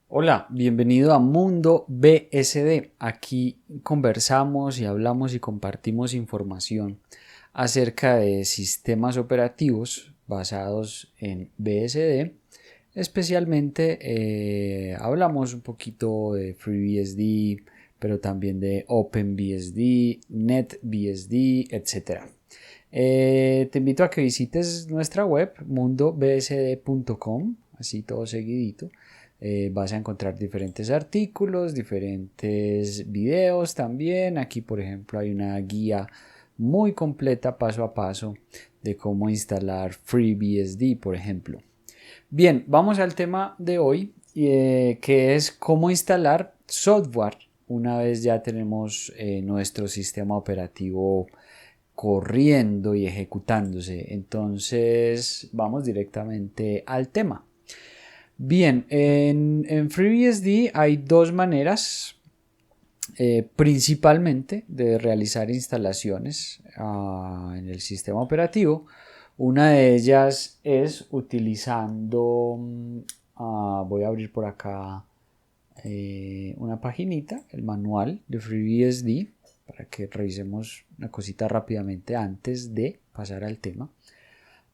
Hola, bienvenido a Mundo BSD. Aquí conversamos y hablamos y compartimos información acerca de sistemas operativos basados en BSD. Especialmente hablamos un poquito de FreeBSD, pero también de OpenBSD, NetBSD, etc. Te invito a que visites nuestra web mundobsd.com, así todo seguidito. Vas a encontrar diferentes artículos, diferentes videos también. Aquí, por ejemplo, hay una guía muy completa paso a paso de cómo instalar FreeBSD, por ejemplo. Bien, vamos al tema de hoy, que es cómo instalar software una vez ya tenemos nuestro sistema operativo corriendo y ejecutándose. Entonces, vamos directamente al tema. Bien, en FreeBSD hay dos maneras principalmente de realizar instalaciones en el sistema operativo. Una de ellas es utilizando, voy a abrir por acá una paginita, el manual de FreeBSD, para que revisemos una cosita rápidamente antes de pasar al tema.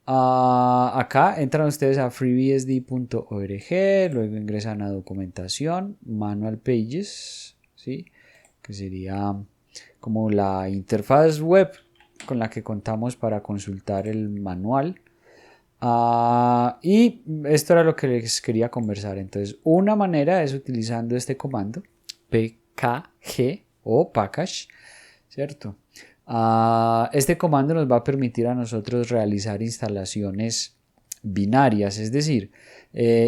Acá entran ustedes a freebsd.org, luego ingresan a documentación, manual pages, ¿sí? Que sería como la interfaz web con la que contamos para consultar el manual. Y esto era lo que les quería conversar. Entonces, una manera es utilizando este comando pkg o package, ¿cierto? Este comando nos va a permitir a nosotros realizar instalaciones binarias, es decir,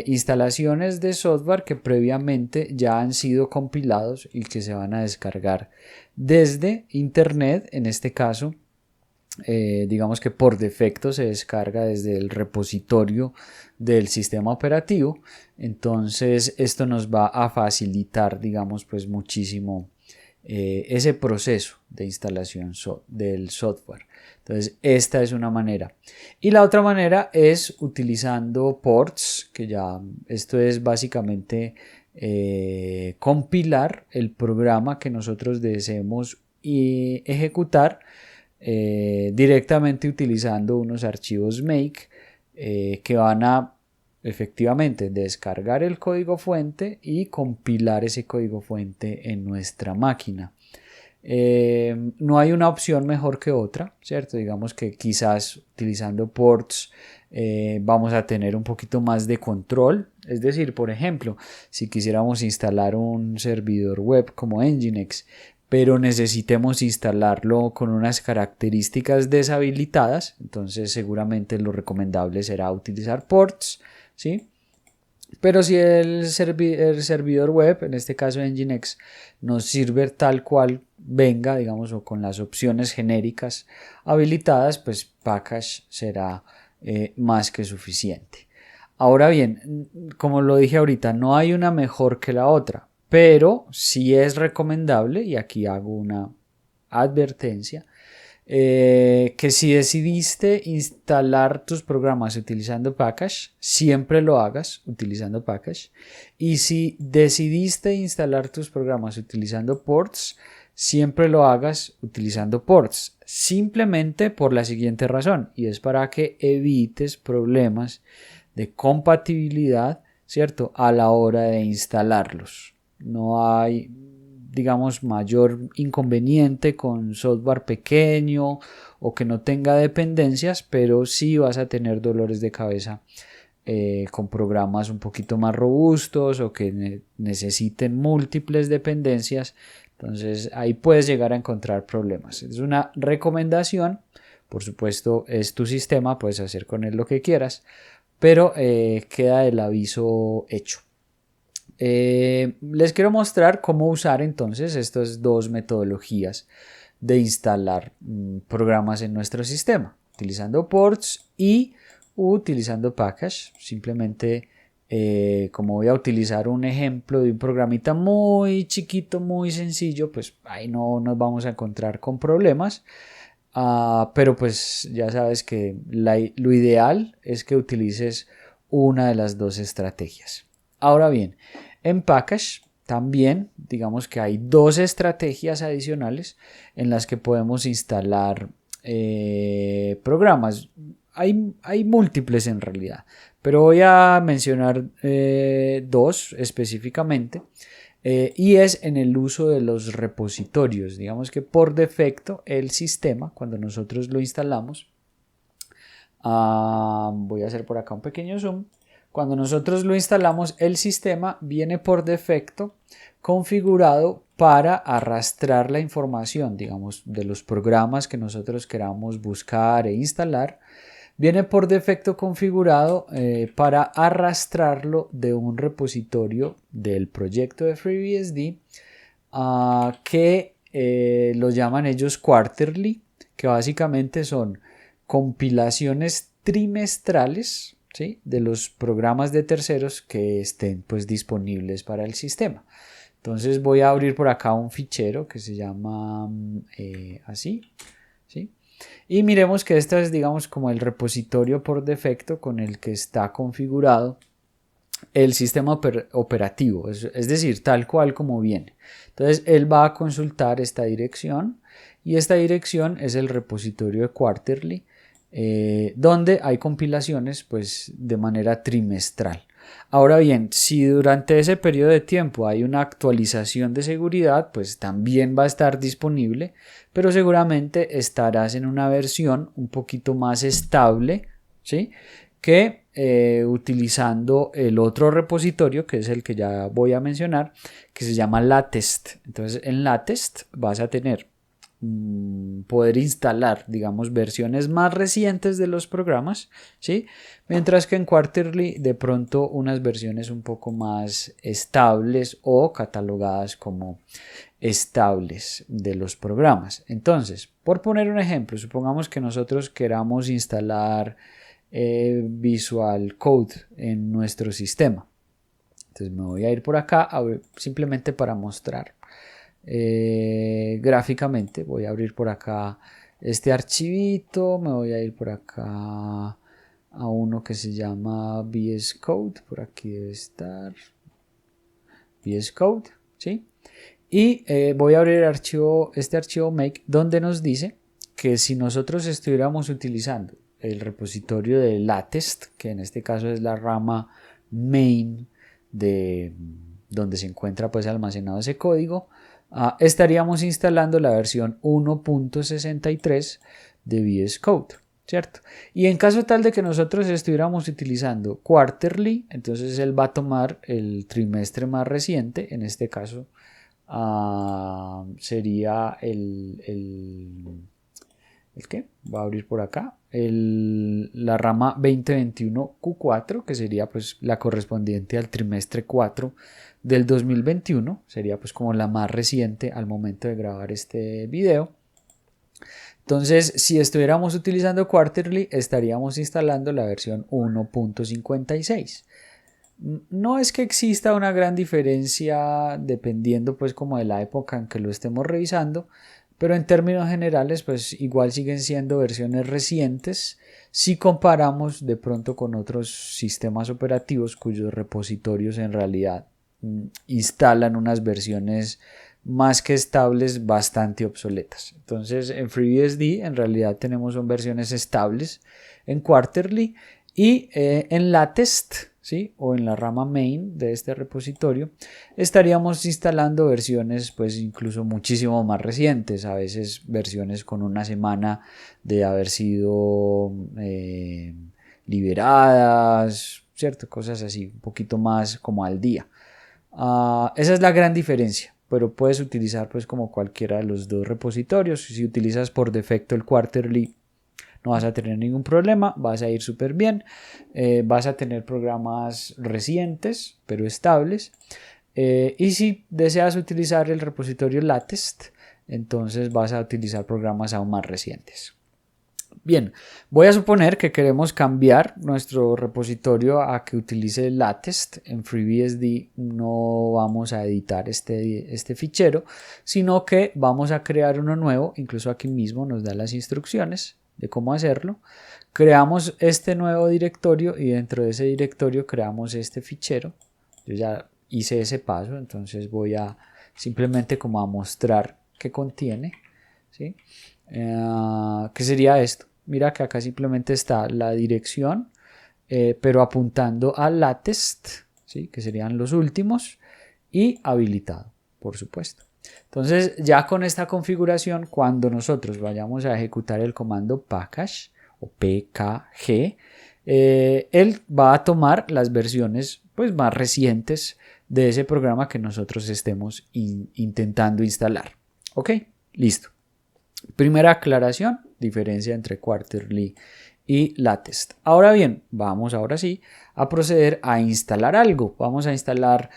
instalaciones de software que previamente ya han sido compilados y que se van a descargar desde internet. En este caso, digamos que por defecto se descarga desde el repositorio del sistema operativo. Entonces esto nos va a facilitar, digamos, pues muchísimo ese proceso de instalación del software. Entonces esta es una manera, y la otra manera es utilizando ports, que ya esto es básicamente compilar el programa que nosotros deseemos ejecutar directamente utilizando unos archivos make que van a efectivamente descargar el código fuente y compilar ese código fuente en nuestra máquina. No hay una opción mejor que otra, ¿cierto? Digamos que quizás utilizando ports vamos a tener un poquito más de control. Es decir, por ejemplo, si quisiéramos instalar un servidor web como Nginx, pero necesitemos instalarlo con unas características deshabilitadas, entonces seguramente lo recomendable será utilizar ports, ¿sí? Pero si el servidor web, en este caso Nginx, nos sirve tal cual venga, digamos, o con las opciones genéricas habilitadas, pues package será más que suficiente. Ahora bien, como lo dije ahorita, no hay una mejor que la otra, pero sí es recomendable, y aquí hago una advertencia, que si decidiste instalar tus programas utilizando package, siempre lo hagas utilizando package. Y si decidiste instalar tus programas utilizando ports, siempre lo hagas utilizando ports. Simplemente por la siguiente razón, y es para que evites problemas de compatibilidad, ¿cierto? A la hora de instalarlos. No hay, digamos, mayor inconveniente con software pequeño o que no tenga dependencias, pero sí vas a tener dolores de cabeza con programas un poquito más robustos o que necesiten múltiples dependencias. Entonces ahí puedes llegar a encontrar problemas. Es una recomendación. Por supuesto, es tu sistema, puedes hacer con él lo que quieras, pero queda el aviso hecho. Les quiero mostrar cómo usar entonces estas dos metodologías de instalar programas en nuestro sistema, utilizando ports y utilizando package. Simplemente, como voy a utilizar un ejemplo de un programita muy chiquito, muy sencillo, pues ahí no nos vamos a encontrar con problemas. Pero pues ya sabes que lo ideal es que utilices una de las dos estrategias. Ahora bien, en Package también digamos que hay dos estrategias adicionales en las que podemos instalar programas. Hay múltiples en realidad, pero voy a mencionar dos específicamente. Y es en el uso de los repositorios. Digamos que por defecto el sistema, cuando nosotros lo instalamos, voy a hacer por acá un pequeño zoom. Cuando nosotros lo instalamos, el sistema viene por defecto configurado para arrastrar la información, digamos, de los programas que nosotros queramos buscar e instalar. Viene por defecto configurado para arrastrarlo de un repositorio del proyecto de FreeBSD que lo llaman ellos Quarterly, que básicamente son compilaciones trimestrales, ¿sí?, de los programas de terceros que estén pues disponibles para el sistema. Entonces voy a abrir por acá un fichero que se llama así, ¿sí? Y miremos que este es, digamos, como el repositorio por defecto con el que está configurado el sistema operativo, es decir, tal cual como viene. Entonces él va a consultar esta dirección y esta dirección es el repositorio de Quarterly, donde hay compilaciones pues de manera trimestral. Ahora bien, si durante ese periodo de tiempo hay una actualización de seguridad, pues también va a estar disponible, pero seguramente estarás en una versión un poquito más estable, ¿sí?, que utilizando el otro repositorio, que es el que ya voy a mencionar, que se llama Latest. Entonces en Latest vas a tener poder instalar, digamos, versiones más recientes de los programas, ¿sí?, mientras que en Quarterly de pronto unas versiones un poco más estables o catalogadas como estables de los programas. Entonces, por poner un ejemplo, supongamos que nosotros queramos instalar Visual Code en nuestro sistema. Entonces me voy a ir por acá simplemente para mostrar gráficamente. Voy a abrir por acá este archivito, me voy a ir por acá a uno que se llama VS Code, por aquí debe estar VS Code, ¿sí? Y voy a abrir este archivo make, donde nos dice que si nosotros estuviéramos utilizando el repositorio de Latest, que en este caso es la rama main de donde se encuentra pues almacenado ese código, estaríamos instalando la versión 1.63 de VS Code, ¿cierto? Y en caso tal de que nosotros estuviéramos utilizando Quarterly, entonces él va a tomar el trimestre más reciente, en este caso sería ¿el qué? Va a abrir por acá la rama 2021 Q4, que sería pues la correspondiente al trimestre 4 del 2021, sería pues como la más reciente al momento de grabar este video. Entonces, si estuviéramos utilizando Quarterly, estaríamos instalando la versión 1.56. No es que exista una gran diferencia dependiendo pues como de la época en que lo estemos revisando, pero en términos generales pues igual siguen siendo versiones recientes si comparamos de pronto con otros sistemas operativos cuyos repositorios en realidad instalan unas versiones más que estables bastante obsoletas. Entonces en FreeBSD en realidad tenemos son versiones estables en Quarterly y en Latest, ¿sí?, o en la rama main de este repositorio estaríamos instalando versiones pues incluso muchísimo más recientes, a veces versiones con una semana de haber sido liberadas, ¿cierto? Cosas así, un poquito más como al día. Esa es la gran diferencia, pero puedes utilizar pues como cualquiera de los dos repositorios. Si utilizas por defecto el Quarterly, no vas a tener ningún problema, vas a ir súper bien, vas a tener programas recientes pero estables, y si deseas utilizar el repositorio Latest, entonces vas a utilizar programas aún más recientes. Bien, voy a suponer que queremos cambiar nuestro repositorio a que utilice Latest. En FreeBSD no vamos a editar este fichero, sino que vamos a crear uno nuevo. Incluso aquí mismo nos da las instrucciones de cómo hacerlo. Creamos este nuevo directorio y dentro de ese directorio creamos este fichero, yo ya hice ese paso, entonces voy a simplemente como a mostrar qué contiene, ¿sí? ¿Qué sería esto? Mira que acá simplemente está la dirección, pero apuntando a latest, ¿sí? Que serían los últimos, y habilitado, por supuesto. Entonces ya con esta configuración, cuando nosotros vayamos a ejecutar el comando package o pkg, él va a tomar las versiones pues, más recientes de ese programa que nosotros estemos intentando instalar. Ok, listo. Primera aclaración, diferencia entre Quarterly y Latest. Ahora bien, vamos ahora sí a proceder a instalar algo. Vamos a instalar,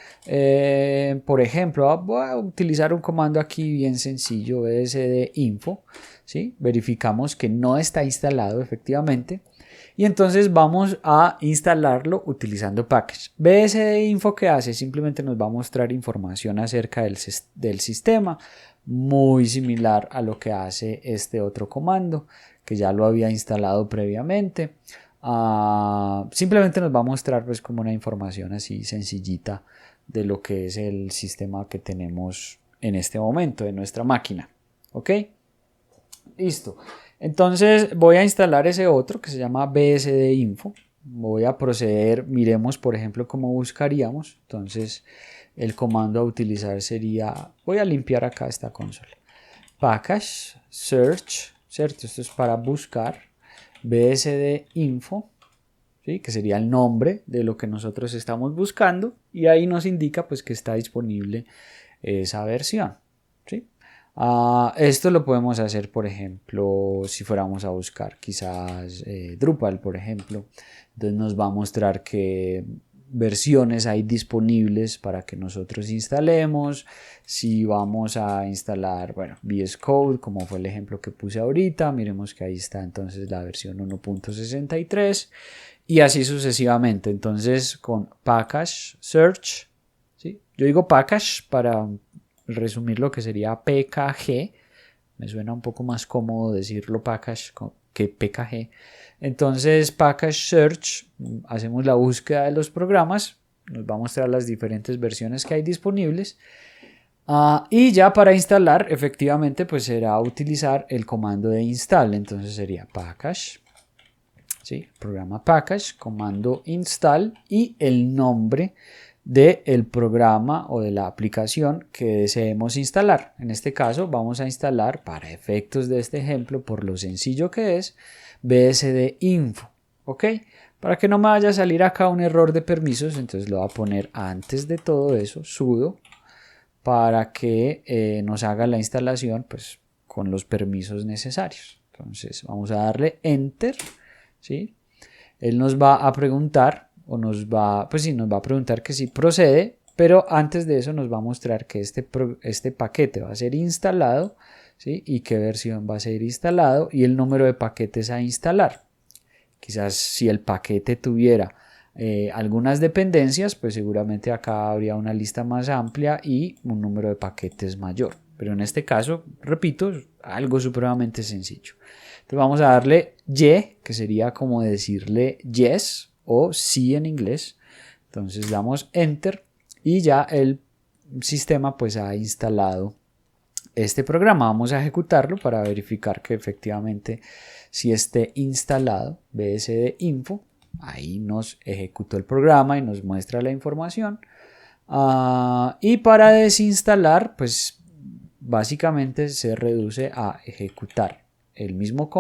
por ejemplo, voy a utilizar un comando aquí bien sencillo, bsd info, ¿sí? Verificamos que no está instalado efectivamente. Y entonces vamos a instalarlo utilizando package. BSD info, ¿qué hace? Simplemente nos va a mostrar información acerca del sistema, muy similar a lo que hace este otro comando, que ya lo había instalado previamente. Simplemente nos va a mostrar pues como una información así sencillita de lo que es el sistema que tenemos en este momento en nuestra máquina. ¿Ok? Listo. Entonces voy a instalar ese otro que se llama BSD Info. Voy a proceder, miremos por ejemplo cómo buscaríamos. Entonces el comando a utilizar sería, voy a limpiar acá esta consola. Package, search, ¿cierto? Esto es para buscar. BSD Info, ¿sí? Que sería el nombre de lo que nosotros estamos buscando. Y ahí nos indica pues que está disponible esa versión. ¿Sí? Esto lo podemos hacer, por ejemplo, si fuéramos a buscar quizás Drupal, por ejemplo. Entonces nos va a mostrar qué versiones hay disponibles para que nosotros instalemos. Si vamos a instalar, bueno, VS Code, como fue el ejemplo que puse ahorita, miremos que ahí está entonces la versión 1.63 y así sucesivamente. Entonces con package search, ¿sí? Yo digo package para resumir lo que sería PKG. Me suena un poco más cómodo decirlo package que PKG. Entonces, package search, hacemos la búsqueda de los programas, nos va a mostrar las diferentes versiones que hay disponibles. Y ya para instalar, efectivamente, pues será utilizar el comando de install. Entonces sería package, ¿sí? Programa package, comando install y el nombre del programa o de la aplicación que deseemos instalar. En este caso vamos a instalar, para efectos de este ejemplo, por lo sencillo que es, BSD info, ¿ok? Para que no me vaya a salir acá un error de permisos, entonces lo voy a poner antes de todo eso, sudo, para que nos haga la instalación pues con los permisos necesarios. Entonces vamos a darle enter, ¿sí? Él nos va a preguntar o nos va, pues sí, nos va a preguntar que si procede, pero antes de eso nos va a mostrar que este paquete va a ser instalado, ¿sí? Y qué versión va a ser instalado y el número de paquetes a instalar. Quizás si el paquete tuviera algunas dependencias, pues seguramente acá habría una lista más amplia y un número de paquetes mayor. Pero en este caso, repito, algo supremamente sencillo. Entonces vamos a darle Y, que sería como decirle yes o sí en inglés. Entonces damos enter y ya el sistema pues ha instalado este programa. Vamos a ejecutarlo para verificar que efectivamente si esté instalado BSD info, ahí nos ejecutó el programa y nos muestra la información. Y para desinstalar, pues básicamente se reduce a ejecutar el mismo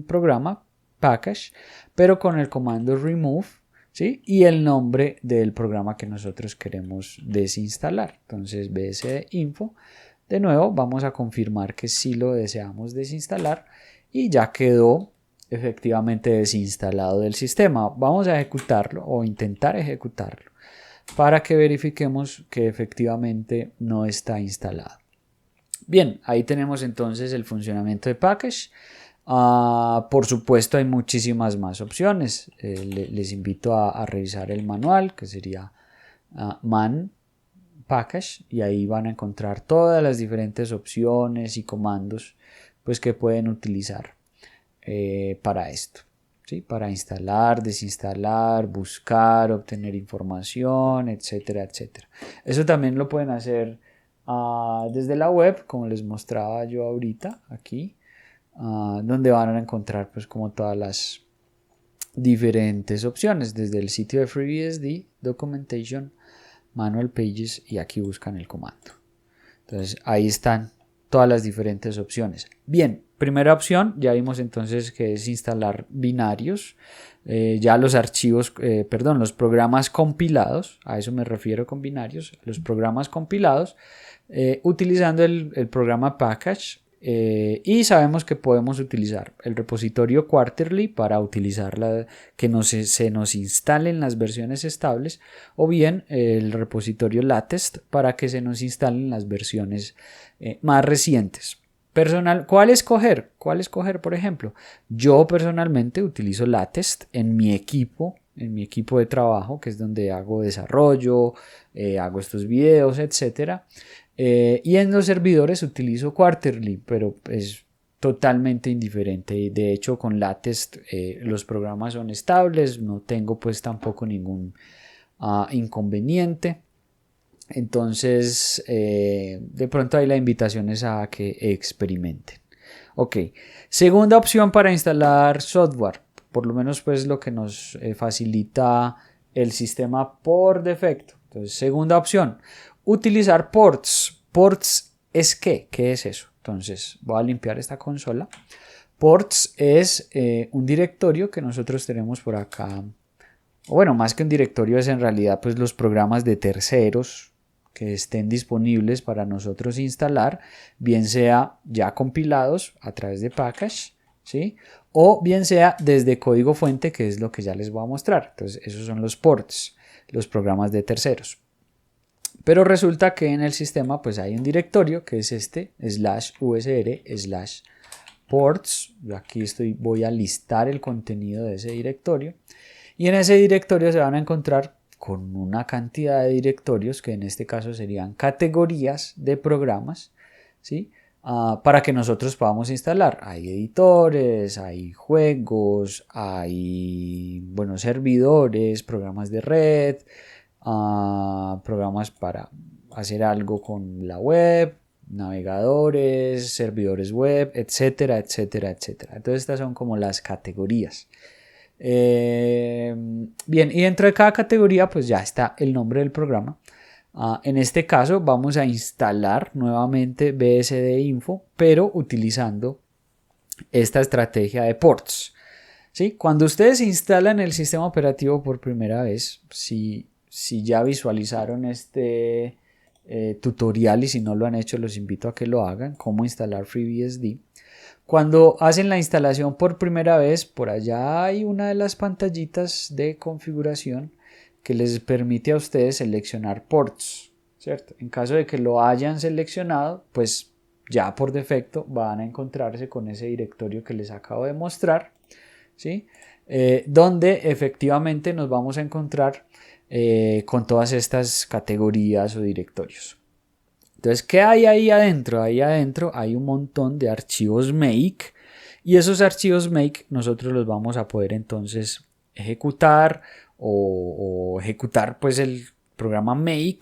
programa, package, pero con el comando remove, ¿sí? Y el nombre del programa que nosotros queremos desinstalar. Entonces bsd info. De nuevo vamos a confirmar que sí lo deseamos desinstalar y ya quedó efectivamente desinstalado del sistema. Vamos a ejecutarlo o intentar ejecutarlo para que verifiquemos que efectivamente no está instalado. Bien, ahí tenemos entonces el funcionamiento de package. Por supuesto hay muchísimas más opciones. Les invito a revisar el manual que sería man package y ahí van a encontrar todas las diferentes opciones y comandos pues que pueden utilizar para esto, ¿sí? Para instalar, desinstalar, buscar, obtener información, etcétera, etcétera. Eso también lo pueden hacer desde la web, como les mostraba yo ahorita aquí, donde van a encontrar pues como todas las diferentes opciones desde el sitio de FreeBSD, Documentation, Manual Pages, y aquí buscan el comando. Entonces ahí están todas las diferentes opciones. Bien, primera opción, ya vimos entonces que es instalar binarios, ya los archivos, los programas compilados, a eso me refiero con binarios, los programas compilados, utilizando el programa package. Y sabemos que podemos utilizar el repositorio Quarterly para utilizar que se nos instalen las versiones estables, o bien el repositorio Latest para que se nos instalen las versiones más recientes. ¿Cuál escoger? Por ejemplo, yo personalmente utilizo Latest en mi equipo de trabajo, que es donde hago desarrollo, hago estos videos, etcétera. Y en los servidores utilizo Quarterly, pero es totalmente indiferente. De hecho, con Latest los programas son estables, no tengo pues tampoco ningún inconveniente. Entonces, de pronto ahí la invitación es a que experimenten. Ok, segunda opción para instalar software, por lo menos pues lo que nos facilita el sistema por defecto. Entonces, segunda opción, utilizar ports. ¿Ports es qué? ¿Qué es eso? Entonces, voy a limpiar esta consola. Ports es un directorio que nosotros tenemos por acá. O bueno, más que un directorio es en realidad pues los programas de terceros que estén disponibles para nosotros instalar, bien sea ya compilados a través de package, ¿sí? O bien sea desde código fuente, que es lo que ya les voy a mostrar. Entonces, esos son los ports, los programas de terceros. Pero resulta que en el sistema pues hay un directorio que es este, /usr/ports. Yo aquí voy a listar el contenido de ese directorio. Y en ese directorio se van a encontrar con una cantidad de directorios que en este caso serían categorías de programas, ¿sí? Para que nosotros podamos instalar. Hay editores, hay juegos, hay servidores, programas de red, programas para hacer algo con la web, navegadores, servidores web, etcétera, etcétera, etcétera. Entonces estas son como las categorías. Bien, y dentro de cada categoría pues ya está el nombre del programa. En este caso vamos a instalar nuevamente BSD Info, pero utilizando esta estrategia de ports, ¿sí? Cuando ustedes instalan el sistema operativo por primera vez, si ya visualizaron este tutorial, y si no lo han hecho los invito a que lo hagan, cómo instalar FreeBSD. Cuando hacen la instalación por primera vez, por allá hay una de las pantallitas de configuración que les permite a ustedes seleccionar ports, ¿cierto? En caso de que lo hayan seleccionado, pues ya por defecto van a encontrarse con ese directorio que les acabo de mostrar, ¿sí? Donde efectivamente nos vamos a encontrar con todas estas categorías o directorios. Entonces, ¿qué hay ahí adentro? Ahí adentro hay un montón de archivos make, y esos archivos make nosotros los vamos a poder entonces ejecutar o ejecutar pues el programa make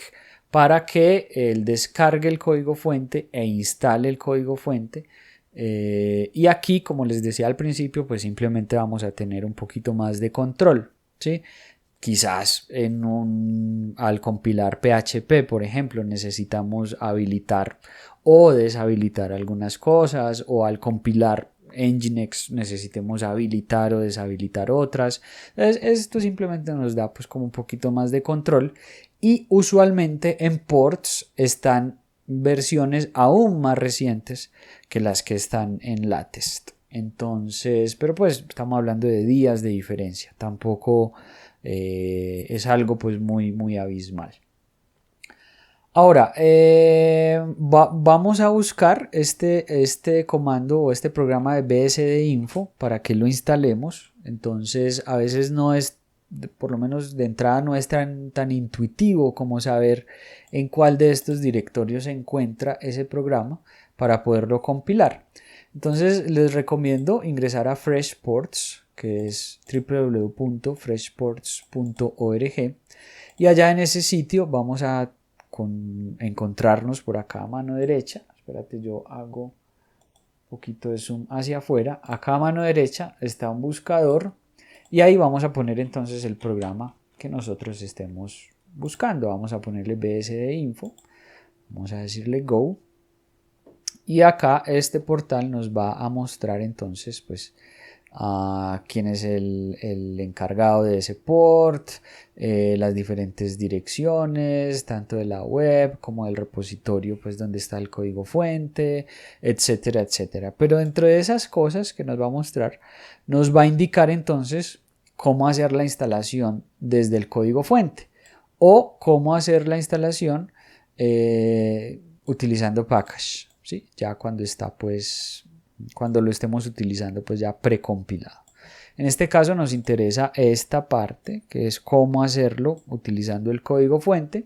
para que él descargue el código fuente e instale el código fuente. Y aquí, como les decía al principio, pues simplemente vamos a tener un poquito más de control, ¿sí? Quizás al compilar PHP, por ejemplo, necesitamos habilitar o deshabilitar algunas cosas, o al compilar Nginx necesitemos habilitar o deshabilitar otras. Entonces, esto simplemente nos da pues como un poquito más de control, y usualmente en ports están versiones aún más recientes que las que están en Latest. Entonces, pero pues estamos hablando de días de diferencia, tampoco es algo pues muy abismal. Ahora vamos a buscar este comando o este programa de BSD Info para que lo instalemos. Entonces a veces no es, por lo menos de entrada, no es tan intuitivo como saber en cuál de estos directorios se encuentra ese programa para poderlo compilar. Entonces les recomiendo ingresar a FreshPorts, que es www.freshports.org, y allá en ese sitio vamos a encontrarnos por acá a mano derecha. Espérate, yo hago un poquito de zoom hacia afuera. Acá a mano derecha está un buscador y ahí vamos a poner entonces el programa que nosotros estemos buscando. Vamos a ponerle BSD Info, vamos a decirle Go, y acá este portal nos va a mostrar entonces pues quién es el encargado de ese port, las diferentes direcciones, tanto de la web como del repositorio, pues donde está el código fuente, etcétera, etcétera. Pero dentro de esas cosas que nos va a mostrar, nos va a indicar entonces cómo hacer la instalación desde el código fuente o cómo hacer la instalación utilizando package, ¿sí? Ya cuando está pues cuando lo estemos utilizando pues ya precompilado. En este caso nos interesa esta parte, que es cómo hacerlo utilizando el código fuente.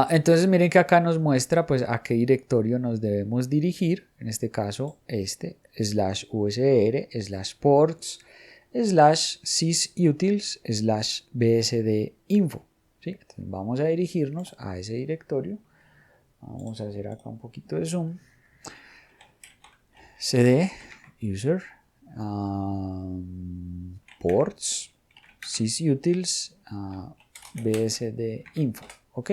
Entonces miren que acá nos muestra pues a qué directorio nos debemos dirigir, en este caso este, /usr/ports /sysutils /bsdinfo, ¿sí? Entonces vamos a dirigirnos a ese directorio. Vamos a hacer acá un poquito de zoom. cd user ports sysutils bsdinfo. ¿Ok?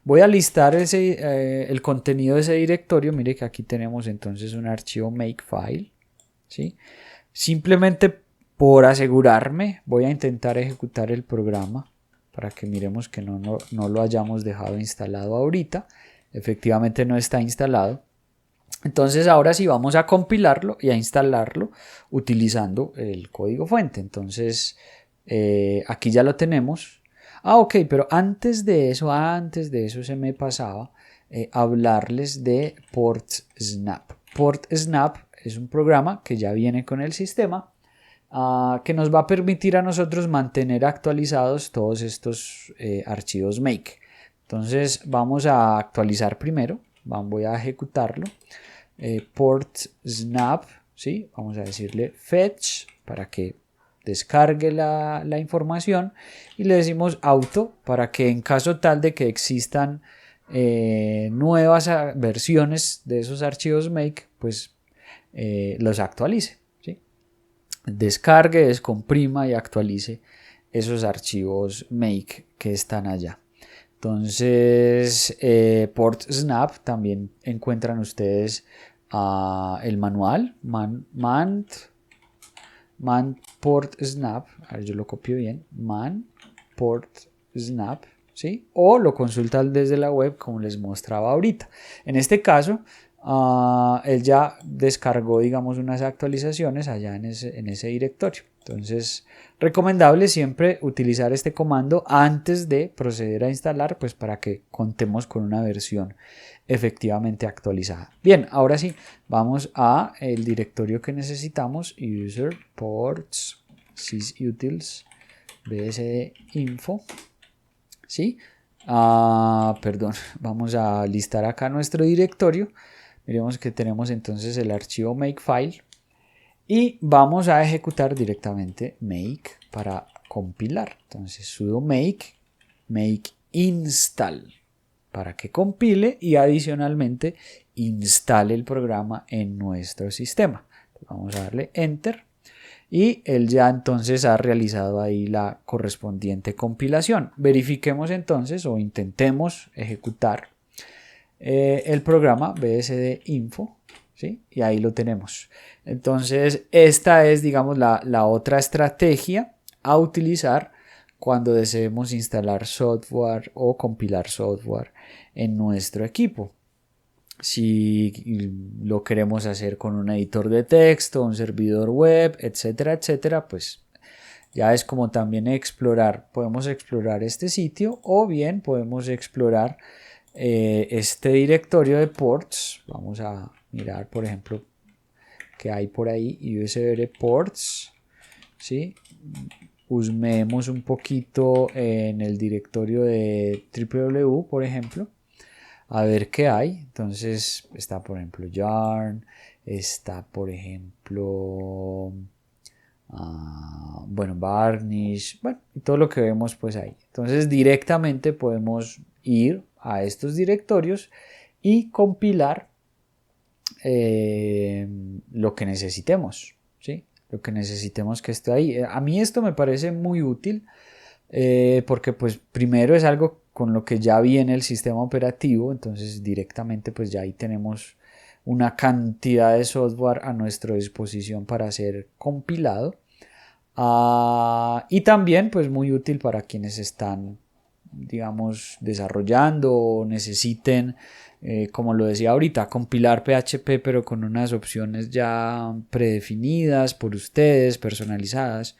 Voy a listar el contenido de ese directorio. Mire que aquí tenemos entonces un archivo makefile, ¿sí? Simplemente por asegurarme voy a intentar ejecutar el programa para que miremos que no lo hayamos dejado instalado ahorita. Efectivamente no está instalado. Entonces ahora sí vamos a compilarlo y a instalarlo utilizando el código fuente. Entonces aquí ya lo tenemos. Ok, pero antes de eso se me pasaba hablarles de PortSnap. PortSnap es un programa que ya viene con el sistema que nos va a permitir a nosotros mantener actualizados todos estos archivos make. Entonces vamos a actualizar primero. Voy a ejecutarlo. PortSnap, ¿sí? Vamos a decirle fetch para que descargue la información y le decimos auto para que en caso tal de que existan nuevas versiones de esos archivos make, pues los actualice, ¿sí? Descargue, descomprima y actualice esos archivos make que están allá. Entonces, PortSnap también encuentran ustedes el manual, man PortSnap, a ver, yo lo copio bien, man PortSnap, ¿sí? O lo consultan desde la web como les mostraba ahorita. En este caso, él ya descargó, digamos, unas actualizaciones allá en ese directorio. Entonces, recomendable siempre utilizar este comando antes de proceder a instalar, pues para que contemos con una versión efectivamente actualizada. Bien, ahora sí, vamos a el directorio que necesitamos, user ports sysutils bsdinfo, ¿sí? Perdón, vamos a listar acá nuestro directorio. Miremos que tenemos entonces el archivo makefile y vamos a ejecutar directamente make para compilar. Entonces sudo make install para que compile y adicionalmente instale el programa en nuestro sistema. Vamos a darle enter y él ya entonces ha realizado ahí la correspondiente compilación. Verifiquemos entonces o intentemos ejecutar el programa bsdinfo, ¿sí? Y ahí lo tenemos. Entonces esta es, digamos, la otra estrategia a utilizar cuando deseemos instalar software o compilar software en nuestro equipo. Si lo queremos hacer con un editor de texto, un servidor web, etcétera, etcétera, pues ya es como también explorar. Podemos explorar este sitio o bien podemos explorar este directorio de ports. Vamos a mirar, por ejemplo, que hay por ahí usr ports, ¿sí? Husmeemos un poquito en el directorio de www, por ejemplo, a ver qué hay. Entonces está, por ejemplo, yarn, está, por ejemplo, bueno, Varnish, bueno, y todo lo que vemos pues ahí. Entonces directamente podemos ir a estos directorios y compilar lo que necesitemos, ¿sí? Lo que necesitemos que esté ahí. A mí esto me parece muy útil porque pues primero es algo con lo que ya viene el sistema operativo, entonces directamente pues ya ahí tenemos una cantidad de software a nuestra disposición para ser compilado. Y también pues muy útil para quienes están, digamos, desarrollando o necesiten, como lo decía ahorita, compilar PHP pero con unas opciones ya predefinidas por ustedes, personalizadas.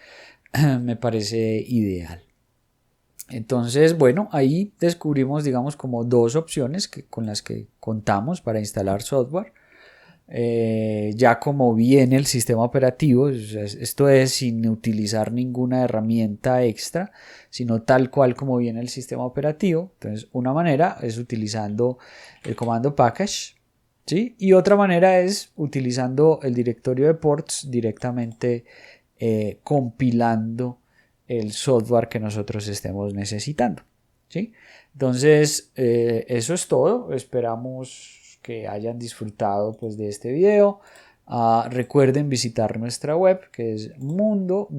Me parece ideal. Entonces, bueno, ahí descubrimos, digamos, como dos opciones con las que contamos para instalar software. Ya como viene el sistema operativo, o sea, esto es sin utilizar ninguna herramienta extra, sino tal cual como viene el sistema operativo. Entonces, una manera es utilizando el comando package, ¿sí? Y otra manera es utilizando el directorio de ports directamente compilando el software que nosotros estemos necesitando, ¿sí? Entonces, eso es todo. Esperamos que hayan disfrutado pues, de este video. Recuerden visitar nuestra web que es mundobsd.com.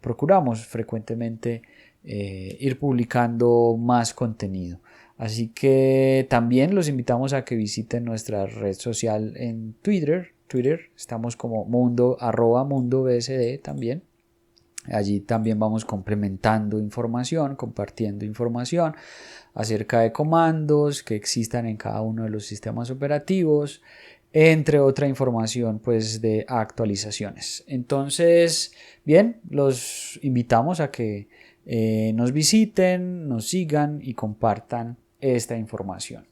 Procuramos frecuentemente ir publicando más contenido. Así que también los invitamos a que visiten nuestra red social en Twitter. Estamos como @mundobsd también. Allí también vamos complementando información, compartiendo información acerca de comandos que existan en cada uno de los sistemas operativos, entre otra información pues de actualizaciones. Entonces, bien, los invitamos a que nos visiten, nos sigan y compartan esta información.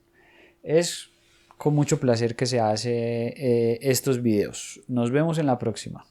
Es con mucho placer que se hace estos videos. Nos vemos en la próxima.